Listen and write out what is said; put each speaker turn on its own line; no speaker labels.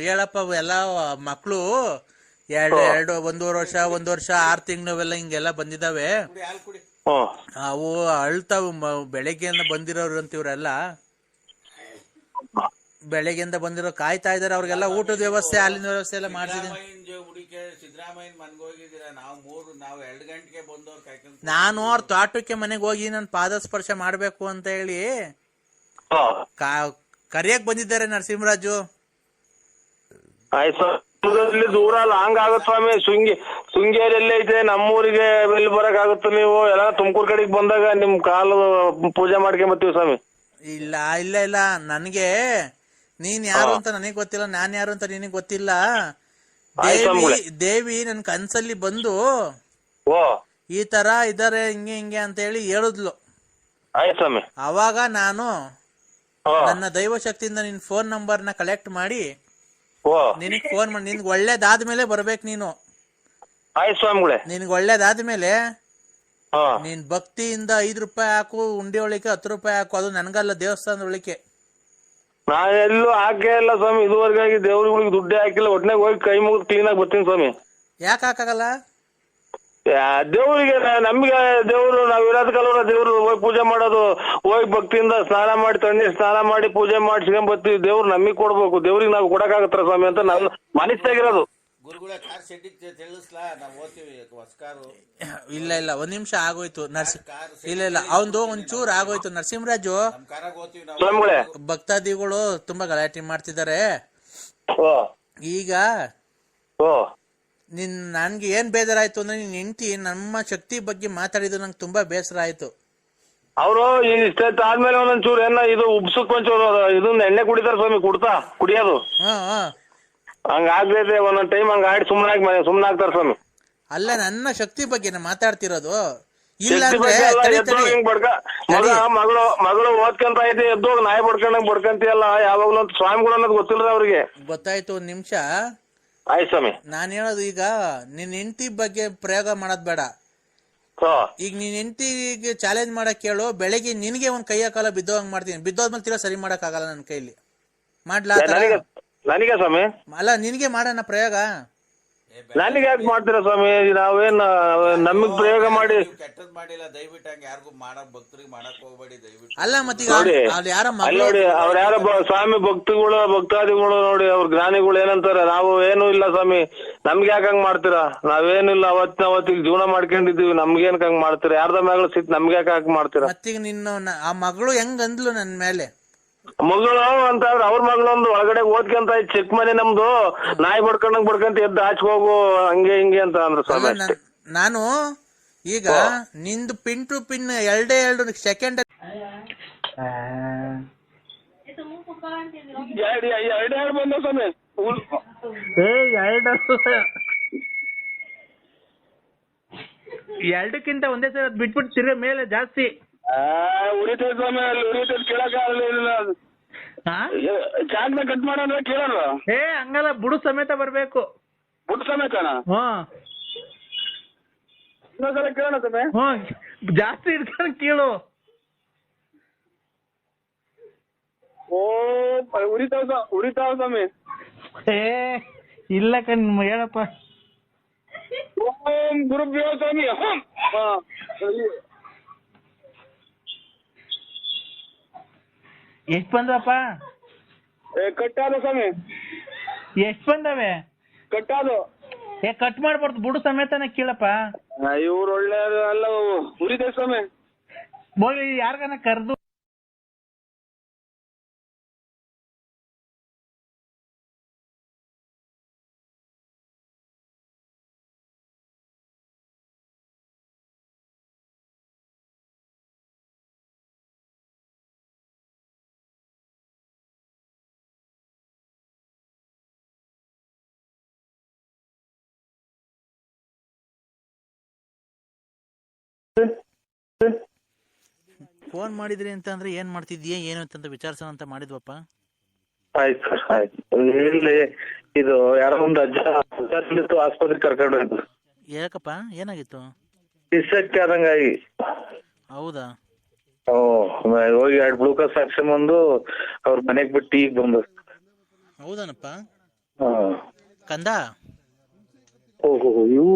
ಹೇಳಪ್ಪ ಎಲ್ಲ ಮಕ್ಳು ಒಂದೂವರೆ ವರ್ಷ 6 ತಿಂಗಳು ಅವೆಲ್ಲ ಹಿಂಗೆಲ್ಲ ಬಂದಿದಾವೆ. ಅವು ಅಳ್ತಾವ ಬೆಳಗ್ಗೆಯಿಂದ ಬಂದಿರೋರು ಅಂತ ಇವ್ರೆಲ್ಲ ಬೆಳಗ್ಗೆಯಿಂದ ಬಂದಿರೋ ಕಾಯ್ತಾ ಇದಾರೆ. ಅವ್ರಿಗೆಲ್ಲ ಊಟದ ವ್ಯವಸ್ಥೆ ಹಾಲಿನ ವ್ಯವಸ್ಥೆ ಎಲ್ಲ ಮಾಡಿಸಿದೀನಿ. ನಾನು ಅವ್ರ ತೋಟಕ್ಕೆ ಮನೆಗೆ ಹೋಗಿ ನನ್ ಪಾದ ಸ್ಪರ್ಶ ಮಾಡ್ಬೇಕು ಅಂತ ಹೇಳಿ ಕರಿಯಕ್ ಬಂದಿದ್ದಾರೆ ನರಸಿಂಹರಾಜು.
ದೂರ ಲಾಂಗ್ ಆಗುತ್ತೆ ಸ್ವಾಮಿ. ಶೃಂಗೇರಿ ಎಲ್ಲ ಐತೆ, ನಮ್ಮೂರಿಗೆ ಎಲ್ಲಿ ಬರಕ್ ಆಗುತ್ತೆ? ನೀವು ಎಲ್ಲ ತುಮಕೂರು ಕಡೆಗೆ ಬಂದಾಗ ನಿಮ್ ಕಾಲು ಪೂಜೆ ಮಾಡ್ಕೊಂಬತ್ತೀವಿ ಸ್ವಾಮಿ.
ಇಲ್ಲ ಇಲ್ಲ ಇಲ್ಲ, ನನ್ಗೆ ನೀನ್ ಯಾರು ಅಂತ ನನಗ್ ಗೊತ್ತಿಲ್ಲ, ನಾನ್ ಯಾರು ಅಂತ ನಿನಗ್ ಗೊತ್ತಿಲ್ಲ. ದೇವಿ ನನ್ ಕನ್ಸಲ್ಲಿ ಬಂದು ಈ ತರ ಇದಾರೆ ಹಿಂಗೆ ಹಿಂಗೆ ಅಂತ ಹೇಳಿ ಹೇಳಿದ್ಲು. ಅವಾಗ ನಾನು ನನ್ನ ದೈವ ಶಕ್ತಿಯಿಂದ ನಿನ್ ಫೋನ್ ನಂಬರ್ನ ಕಲೆಕ್ಟ್ ಮಾಡಿ ನಿನಗ್ ಫೋನ್ ಮಾಡಿ, ನಿನ್ಗೆ ಒಳ್ಳೇದಾದ್ಮೇಲೆ ಬರ್ಬೇಕು ನೀನು. ನಿನ್ಗೆ ಒಳ್ಳೇದಾದ್ಮೇಲೆ ನೀನ್ ಭಕ್ತಿಯಿಂದ 5 ರೂಪಾಯಿ ಹಾಕು, ಉಂಡಿ ಒಳಿಕೆ 10 ರೂಪಾಯಿ ಹಾಕು. ಅದು ನನ್ಗಲ್ಲ, ದೇವಸ್ಥಾನದ ಒಳಿಕೆ.
ನಾನೆಲ್ಲೂ ಹಾಕೇ ಇಲ್ಲ ಸ್ವಾಮಿ, ಇದುವರೆಗಾಗಿ ದೇವ್ರಿಗೆ ದುಡ್ಡೇ ಹಾಕಿಲ್ಲ. ಒಟ್ನಾಗ ಹೋಗಿ ಕೈ ಮುಗಿದು ಕ್ಲೀನ್ ಆಗಿ ಬರ್ತೀನಿ ಸ್ವಾಮಿ.
ಯಾಕೆ ಹಾಕಾಗಲ್ಲ?
ದೇವ್ರಿಗೆ ನಮ್ಗೆ ದೇವ್ರು, ನಾವ್ ಇರೋದ್ ಕಲವರ ದೇವ್ರು ಹೋಗಿ ಪೂಜೆ ಮಾಡೋದು. ಹೋಗಿ ಭಕ್ತಿಯಿಂದ ಸ್ನಾನ ಮಾಡಿ, ತಣ್ಣೀರ್ ಸ್ನಾನ ಮಾಡಿ ಪೂಜೆ ಮಾಡ್ಸ್ಕೊಂಡ್ ಬರ್ತೀವಿ. ದೇವ್ರು ನಮಗ್ ಕೊಡ್ಬೇಕು, ದೇವ್ರಿಗೆ ನಾವು ಕೊಡಕ್ಕಾಗತ್ತ ಸ್ವಾಮಿ ಅಂತ ನನ್ನ ಮನಸ್ಸಾಗಿರೋದು.
ಇಲ್ಲ ಇಲ್ಲ, ಒಂದ್ ನಿಮಿಷ ಆಗೋಯ್ತು ಇಲ್ಲ ಇಲ್ಲ, ಅವಂದು ಒಂಚೂರು ಆಗೋಯ್ತು ನರಸಿಂಹರಾಜು. ಭಕ್ತಾದಿಗಳು ತುಂಬಾ ಗಲಾಟೆ ಮಾಡ್ತಿದ್ದಾರೆ ಈಗ. ನನ್ಗೆ ಏನ್ ಬೇಜಾರಾಯ್ತು ಅಂದ್ರೆ, ನಿನ್ ಹೆಂಡತಿ ನಮ್ಮ ಶಕ್ತಿ ಬಗ್ಗೆ ಮಾತಾಡಿದ್ದು ನಂಗೆ ತುಂಬಾ ಬೇಸರ ಆಯ್ತು.
ಅವರು ಇಷ್ಟಾದ್ಮೇಲೆ ಒಂದೊಂಚೂರು ಏನ ಇದು ಉಬ್ಸಕ್ ಒಂಚೂರು ಇದನ್ನ ಎಣ್ಣೆ ಕುಡಿತಾರ ಸ್ವಾಮಿ, ಕುಡಿಯೋದು ಹಂಗ ಆಗ್ತೈತೆ ಒಂದೊಂದ್ ಟೈಮ್. ಹಂಗ ಆಡಿ ಸುಮ್ಮನೆ ಆಗ್ತಾರ ಸ್ವಾಮಿ.
ಅಲ್ಲ, ನನ್ನ ಶಕ್ತಿ ಬಗ್ಗೆ ಮಾತಾಡ್ತಿರೋದು.
ಮಗಳು ಓದ್ಕೊಂತ ಐತಿ, ಎದ್ದೋಗ ನಾಯಿ ಬಡ್ಕೊಂಡಂಗ್ ಬಡ್ಕಂತಿಯಲ್ಲ ಯಾವಾಗ್ಲೂ ಅಂತ ಸ್ವಾಮಿಗಳು ಅನ್ನೋದು ಗೊತ್ತಿಲ್ಲ ಅವ್ರಿಗೆ.
ಗೊತ್ತಾಯ್ತು, ಒಂದ್ ನಿಮಿಷ
ಆಯ್ತು ಸ್ವಾಮಿ.
ನಾನ್ ಹೇಳೋದು, ಈಗ ನಿನ್ ಹೆಂಡತಿ ಬಗ್ಗೆ ಪ್ರಯೋಗ ಮಾಡೋದ್ ಬೇಡ. ಈಗ ನೀನ್ ಹೆಂಡತಿಗೆ ಚಾಲೆಂಜ್ ಮಾಡಕ್ ಕೇಳು, ಬೆಳಗ್ಗೆ ನಿನ್ಗೆ ಒಂದ್ ಕೈಯ ಕಾಲ ಬಿದ್ದೋಂಗ್ ಮಾಡ್ತೀನಿ. ಬಿದ್ದೋದ್ಮೇಲೆ ತೀರಾ ಸರಿ ಮಾಡಕ್ ಆಗಲ್ಲ ನನ್ನ ಕೈಲಿ. ಮಾಡ್ಲಾ?
ನನಗೆ ಸ್ವಾಮಿ
ಅಲ್ಲ, ನಿನ್ಗೆ ಮಾಡೋಣ ಪ್ರಯೋಗ.
ನನಗೆ ಯಾಕೆ ಮಾಡ್ತೀರಾ ಸ್ವಾಮಿ? ನಾವೇನ್ ನಮಗ್ ಪ್ರಯೋಗ ಮಾಡಿ
ಕೆಟ್ಟದ್ ಮಾಡಿಲ್ಲ, ದಯವಿಟ್ಟು ಹಂಗ ಯಾರಿಗೂ ಮಾಡಕ್ ಭಕ್ತರಿಗೆ ಮಾಡಕ್ ಹೋಗ್ಬೇಡಿ ದಯವಿಟ್ಟು.
ಅಲ್ಲ ಮತ್ತೆ
ನೋಡಿ, ಅವ್ರ ಯಾರ ಸ್ವಾಮಿ ಭಕ್ತಾದಿಗಳು ನೋಡಿ, ಅವ್ರ ಜ್ಞಾನಿಗಳು ಏನಂತಾರೆ, ನಾವು ಏನು ಇಲ್ಲ ಸ್ವಾಮಿ, ನಮ್ಗೆ ಯಾಕೆ ಹಂಗ್ ಮಾಡ್ತೀರಾ? ನಾವೇನಿಲ್ಲ, ಅವತ್ತಿಗೆ ಜೀವನ ಮಾಡ್ಕೊಂಡಿದೀವಿ, ನಮ್ಗೇನ್ ಹಂಗ್ ಮಾಡ್ತೀರಾ? ಯಾರ್ದ ಮ್ಯಾಗಳ ಸಿಟ್ ನಮ್ಗೆ ಯಾಕೆ ಹಂಗ್ ಮಾಡ್ತೀರಾ?
ಮತ್ತೀಗ ನಿನ್ನ ಆ ಮಗಳು ಹೆಂಗ್ ಅಂದ್ಲು ನನ್ ಮೇಲೆ?
ಮಗಳು ಅಂತ ಅವ್ರ ಮಗಳೊಂದು ಒಳಗಡೆ ಓದ್ಕೊಂತ ಚೆಕ್ ಮನೆ ನಮ್ದು, ನಾಯಿ ಬಡ್ಕೊಂತ ಎದ್ದು ಆಚೆ ಹೋಗು ಹಂಗೆ ಹಿಂಗೆ ಅಂತ ಅಂದ್ರು ಸ್ವಾಮಿ.
ನಾನು ಈಗ ನಿಂದು ಪಿನ್ ಟು ಪಿನ್ 2 ಸೆಕೆಂಡ್
ಎರಡು ಬಂದ ಸ್ವಾಮಿ.
ಎರಡಕ್ಕಿಂತ ಒಂದೇ ಸಲ ಬಿಟ್ಬಿಟ್ಟು ತಿರ್ಗ ಮೇಲೆ ಜಾಸ್ತಿ
ಉರಿತೈತೆ ಸ್ವಾಮಿ. ಅಲ್ಲಿ ಉರಿತೈತೆ, ಕೇಳಕ್ ಆಗಲಿಲ್ಲ. ಚಾಕ್ನ ಕಟ್ ಮಾಡೋಣ ಕೇಳೋಣ.
ಹಂಗಲ್ಲ, ಬುಡು ಸಮೇತ ಬರ್ಬೇಕು.
ಬುಡು ಸಮೇತನಾ? ಇನ್ನೊಂದ್ಸಲ ಕೇಳೋಣ ಸ್ವಾಮಿ.
ಜಾಸ್ತಿ ಇಟ್ಕೊಂಡು ಕೇಳು.
ಉರಿತಾವ ಸ್ವಾಮಿ.
ಇಲ್ಲ ಕಣ್, ಹೇಳಪ್ಪ.
ಓಂ ಗುರುಭ್ಯೋ ಸ್ವಾಮಿ.
ಎಷ್ಟ್ ಬಂದಪ್ಪ?
ಕಟ್ಟಾದ ಸ್ವಾಮಿ.
ಎಷ್ಟ್ ಬಂದವೆ?
ಕಟ್ಟಾದು.
ಕಟ್ ಮಾಡ್ಬಾರ್ದು, ಬುಡು ಸಮೇತನ ಕೇಳಪ್ಪ.
ಇವ್ರು ಒಳ್ಳೆ ಅಲ್ಲ, ಉರಿದೆ ಸ್ವಾಮಿ.
ಹೋಗಿ ಯಾರ್ಗಾನ ಕರ್ದು ಫೋನ್ ಮಾಡಿದ್ರಿ ಅಂತ ಅಂದ್ರೆ ಏನ್ ಮಾಡ್ತಿದ್ಯಾ ಏನು ಅಂತ ವಿಚಾರಿಸೋಣ ಅಂತ ಮಾಡಿದ್ವಪ್ಪ.
ಆಯ್ತು ಸರ್, ಆಯ್ತು. ಇಲ್ಲಿ ಇದು ಯಾರೋ ಒಂದು ಅಜ್ಜ ಆಸ್ಪತ್ರೆಗೆ ಕರ್ಕೊಂಡು ಹೋಯ್ತು.
ಯಾಕಪ್ಪ, ಏನಾಗಿತ್ತು?
ಇಸಕ್ಕೆ ಆದಂಗಾಗಿ.
ಹೌದಾ?
ಹೋಗಿ 2 ಗ್ಲೂಕೋಸ್ ಹಾಕ್ಸ್ಕೊಂಬಂದು ಅವ್ರ ಮನೆಗ್ ಬಿಟ್ಟು ಈಗ ಬಂದು.
ಹೌದನಪ್ಪ
ಹಾ
ಕಂದ
ಓಹೋ ಇವು